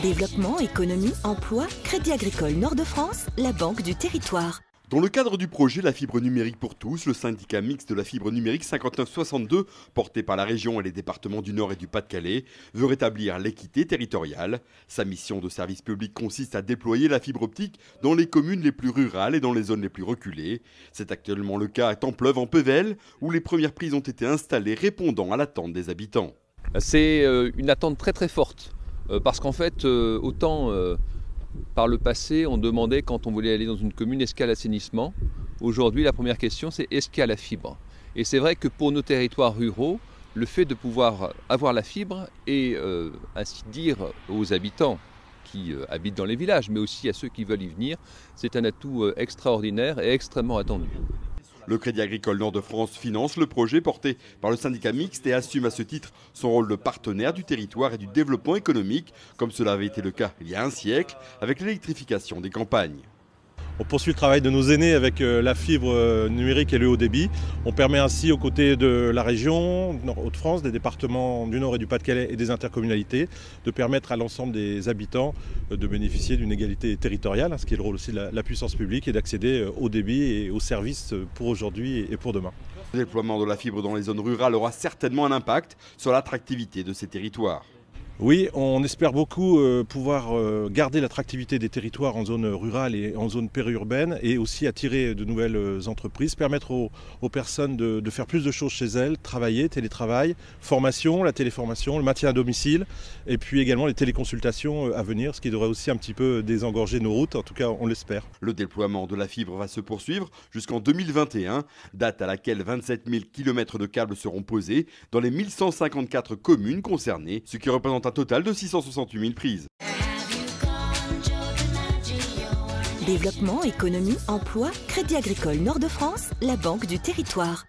Développement, économie, emploi, Crédit Agricole Nord-de-France, la banque du territoire. Dans le cadre du projet La fibre numérique pour tous, le syndicat mixte de la fibre numérique 5962, porté par la région et les départements du Nord et du Pas-de-Calais, veut rétablir l'équité territoriale. Sa mission de service public consiste à déployer la fibre optique dans les communes les plus rurales et dans les zones les plus reculées. C'est actuellement le cas à Templeuve en Pévèle, où les premières prises ont été installées répondant à l'attente des habitants. C'est une attente très très forte, parce qu'en fait, autant par le passé, on demandait quand on voulait aller dans une commune, est-ce qu'il y a l'assainissement? Aujourd'hui, la première question, c'est est-ce qu'il y a la fibre? Et c'est vrai que pour nos territoires ruraux, le fait de pouvoir avoir la fibre et ainsi dire aux habitants qui habitent dans les villages, mais aussi à ceux qui veulent y venir, c'est un atout extraordinaire et extrêmement attendu. Le Crédit Agricole Nord-de-France finance le projet porté par le syndicat mixte et assume à ce titre son rôle de partenaire du territoire et du développement économique, comme cela avait été le cas il y a un siècle avec l'électrification des campagnes. On poursuit le travail de nos aînés avec la fibre numérique et le haut débit. On permet ainsi aux côtés de la région Hauts-de-France, des départements du Nord et du Pas-de-Calais et des intercommunalités, de permettre à l'ensemble des habitants de bénéficier d'une égalité territoriale, ce qui est le rôle aussi de la puissance publique, et d'accéder au débit et aux services pour aujourd'hui et pour demain. Le déploiement de la fibre dans les zones rurales aura certainement un impact sur l'attractivité de ces territoires. Oui, on espère beaucoup pouvoir garder l'attractivité des territoires en zone rurale et en zone périurbaine, et aussi attirer de nouvelles entreprises, permettre aux personnes de faire plus de choses chez elles, travailler, télétravail, formation, la téléformation, le maintien à domicile, et puis également les téléconsultations à venir, ce qui devrait aussi un petit peu désengorger nos routes, en tout cas on l'espère. Le déploiement de la fibre va se poursuivre jusqu'en 2021, date à laquelle 27 000 km de câbles seront posés dans les 1154 communes concernées, ce qui représente un total de 668 000 prises. Développement, économie, emploi, Crédit Agricole Nord-de-France, la banque du territoire.